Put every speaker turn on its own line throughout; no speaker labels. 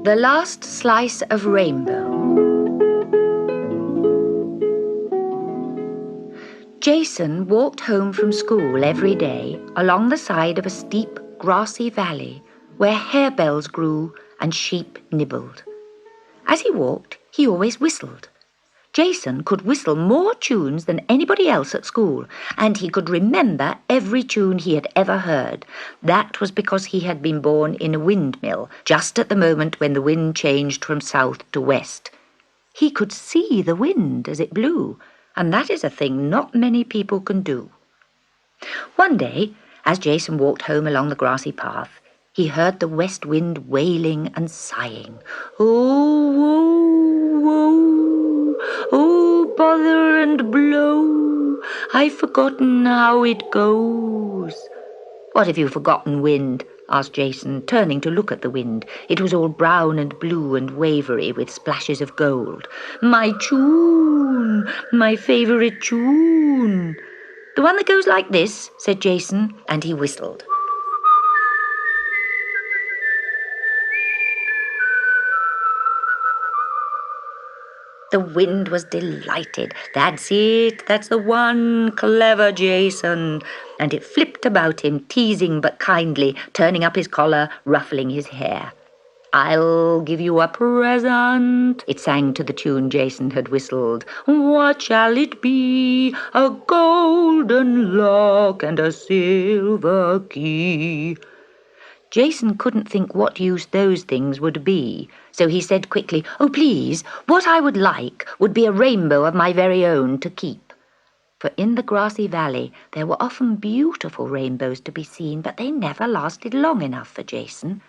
The Last Slice of Rainbow. Jason walked home from school every day along the side of a steep, grassy valley where harebells grew and sheep nibbled. As he walked, he always whistled. Jason could whistle more tunes than anybody else at school, and he could remember every tune he had ever heard. That was because he had been born in a windmill, just at the moment when the wind changed from south to west. He could see the wind as it blew, and that is a thing not many people can do. One day, as Jason walked home along the grassy path, he heard the west wind wailing and sighing. Oh, woe, woe, oh, bother and blow, I've forgotten how it goes. What have you forgotten, wind? Asked Jason, turning to look at the wind. It was all brown and blue and wavery with splashes of gold. My tune, my favourite tune. The one that goes like this, said Jason, and he whistled. The wind was delighted. That's it, that's the one, clever Jason. And it flipped about him, teasing but kindly, turning up his collar, ruffling his hair. I'll give you a present, it sang to the tune Jason had whistled. What shall it be? A golden lock and a silver key. Jason couldn't think what use those things would be, so he said quickly, Oh, please, what I would like would be a rainbow of my very own to keep. For in the grassy valley there were often beautiful rainbows to be seen, but they never lasted long enough for Jason.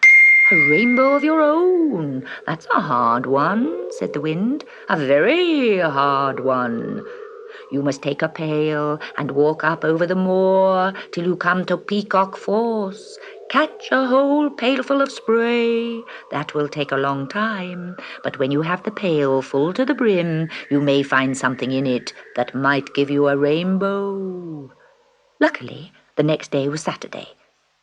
A rainbow of your own, that's a hard one, said the wind, a very hard one. You must take a pail and walk up over the moor till you come to Peacock Force. Catch a whole pailful of spray. That will take a long time, but when you have the pail full to the brim, you may find something in it that might give you a rainbow. Luckily, the next day was Saturday.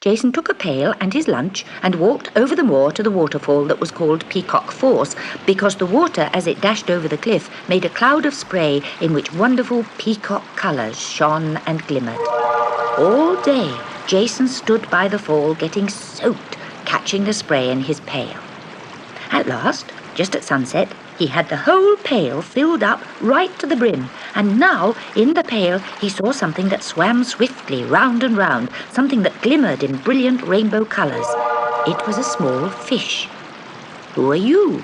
Jason took a pail and his lunch and walked over the moor to the waterfall that was called Peacock Force, because the water, as it dashed over the cliff, made a cloud of spray in which wonderful peacock colours shone and glimmered. All day, Jason stood by the fall getting soaked, catching the spray in his pail. At last, just at sunset, he had the whole pail filled up right to the brim, and now, in the pail, he saw something that swam swiftly round and round, something that glimmered in brilliant rainbow colours. It was a small fish. Who are you?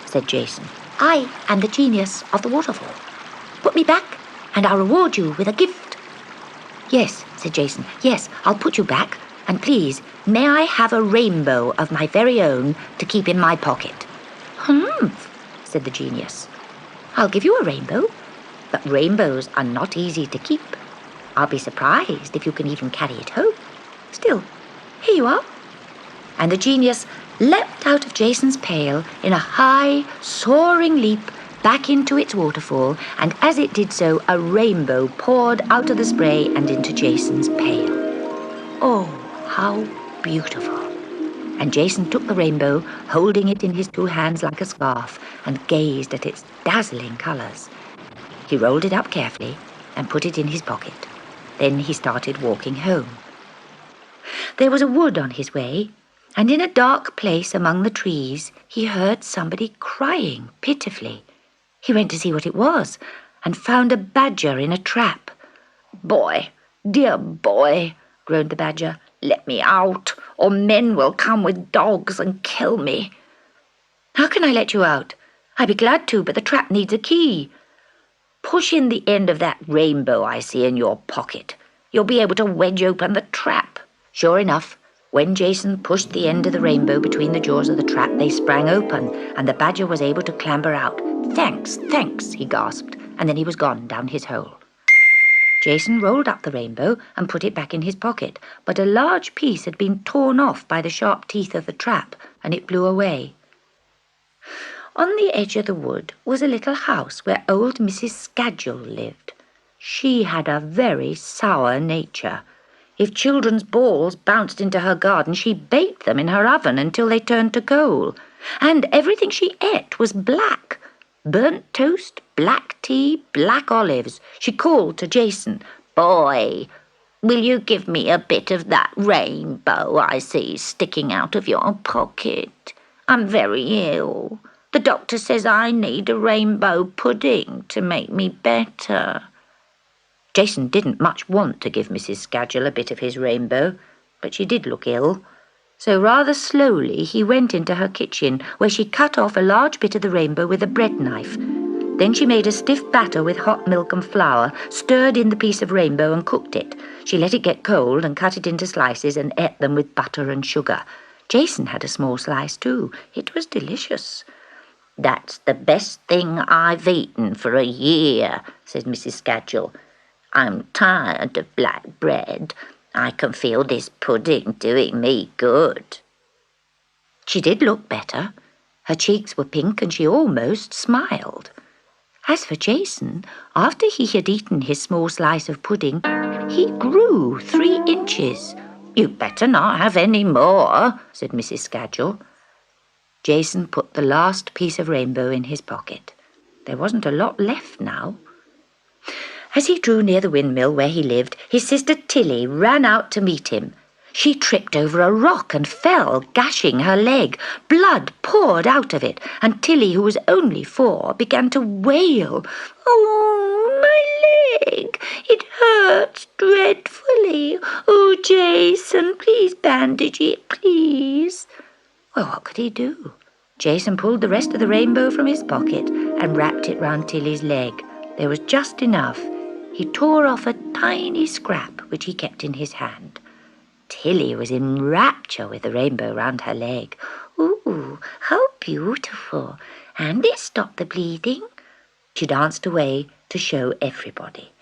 Said Jason. I am the genius of the waterfall. Put me back, and I'll reward you with a gift. Yes, said Jason, yes, I'll put you back, and please, may I have a rainbow of my very own to keep in my pocket? Humph, said the genius. I'll give you a rainbow, but rainbows are not easy to keep. I'll be surprised if you can even carry it home. Still, here you are. And the genius leapt out of Jason's pail in a high, soaring leap back into its waterfall, and as it did so, a rainbow poured out of the spray and into Jason's pail. Oh, how beautiful! And Jason took the rainbow, holding it in his two hands like a scarf, and gazed at its dazzling colours. He rolled it up carefully and put it in his pocket. Then he started walking home. There was a wood on his way, and in a dark place among the trees he heard somebody crying pitifully. He went to see what it was, and found a badger in a trap. Boy, dear boy, groaned the badger, let me out, or men will come with dogs and kill me. How can I let you out? I'd be glad to, but the trap needs a key. Push in the end of that rainbow I see in your pocket. You'll be able to wedge open the trap. Sure enough, when Jason pushed the end of the rainbow between the jaws of the trap, they sprang open, and the badger was able to clamber out. Thanks, thanks, he gasped, and then he was gone down his hole. Jason rolled up the rainbow and put it back in his pocket, but a large piece had been torn off by the sharp teeth of the trap, and it blew away. On the edge of the wood was a little house where old Mrs. Scadgel lived. She had a very sour nature. If children's balls bounced into her garden, she baked them in her oven until they turned to coal. And everything she ate was black. Burnt toast, black tea, black olives. She called to Jason, "Boy, will you give me a bit of that rainbow I see sticking out of your pocket? I'm very ill. The doctor says I need a rainbow pudding to make me better." Jason didn't much want to give Mrs. Scadgel a bit of his rainbow, but she did look ill. So rather slowly he went into her kitchen, where she cut off a large bit of the rainbow with a bread knife. Then she made a stiff batter with hot milk and flour, stirred in the piece of rainbow and cooked it. She let it get cold and cut it into slices and ate them with butter and sugar. Jason had a small slice too. It was delicious. "That's the best thing I've eaten for a year," said Mrs. Scadgel. "I'm tired of black bread. I can feel this pudding doing me good." She did look better. Her cheeks were pink and she almost smiled. As for Jason, after he had eaten his small slice of pudding, he grew 3 inches. "You'd better not have any more," said Mrs. Scadgel. Jason put the last piece of rainbow in his pocket. There wasn't a lot left now. As he drew near the windmill where he lived, his sister Tilly ran out to meet him. She tripped over a rock and fell, gashing her leg. Blood poured out of it, and Tilly, who was only 4, began to wail. "Oh, my leg! It hurts dreadfully. Oh, Jason, please bandage it, please." Well, what could he do? Jason pulled the rest of the rainbow from his pocket and wrapped it round Tilly's leg. There was just enough. He tore off a tiny scrap which he kept in his hand. Tilly was in rapture with the rainbow round her leg. "Ooh, how beautiful! And it stopped the bleeding." She danced away to show everybody.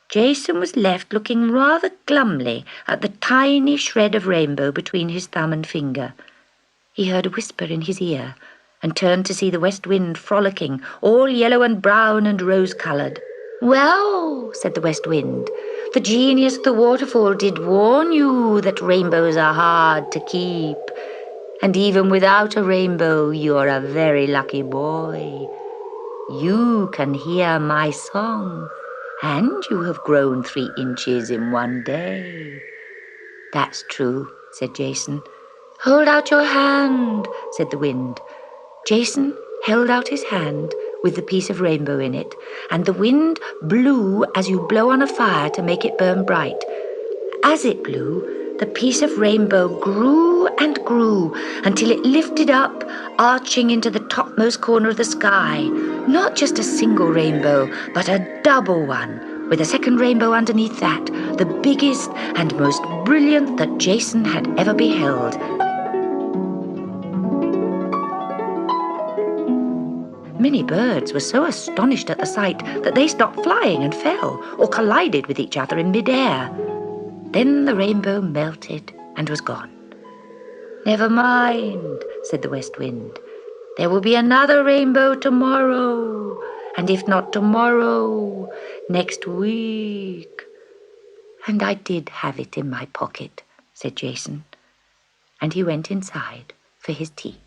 Jason was left looking rather glumly at the tiny shred of rainbow between his thumb and finger. He heard a whisper in his ear and turned to see the west wind frolicking, all yellow and brown and rose-coloured. "Well," said the west wind, "the genius of the waterfall did warn you that rainbows are hard to keep. And even without a rainbow, you're a very lucky boy. You can hear my song, and you have grown 3 inches in one day." "That's true," said Jason. "Hold out your hand," said the wind. Jason held out his hand with the piece of rainbow in it, and the wind blew as you blow on a fire to make it burn bright. As it blew, the piece of rainbow grew and grew until it lifted up, arching into the topmost corner of the sky. Not just a single rainbow, but a double one, with a second rainbow underneath that, the biggest and most brilliant that Jason had ever beheld. Many birds were so astonished at the sight that they stopped flying and fell, or collided with each other in mid-air. Then the rainbow melted and was gone. "Never mind," said the west wind. "There will be another rainbow tomorrow, and if not tomorrow, next week." "And I did have it in my pocket," said Jason, and he went inside for his tea.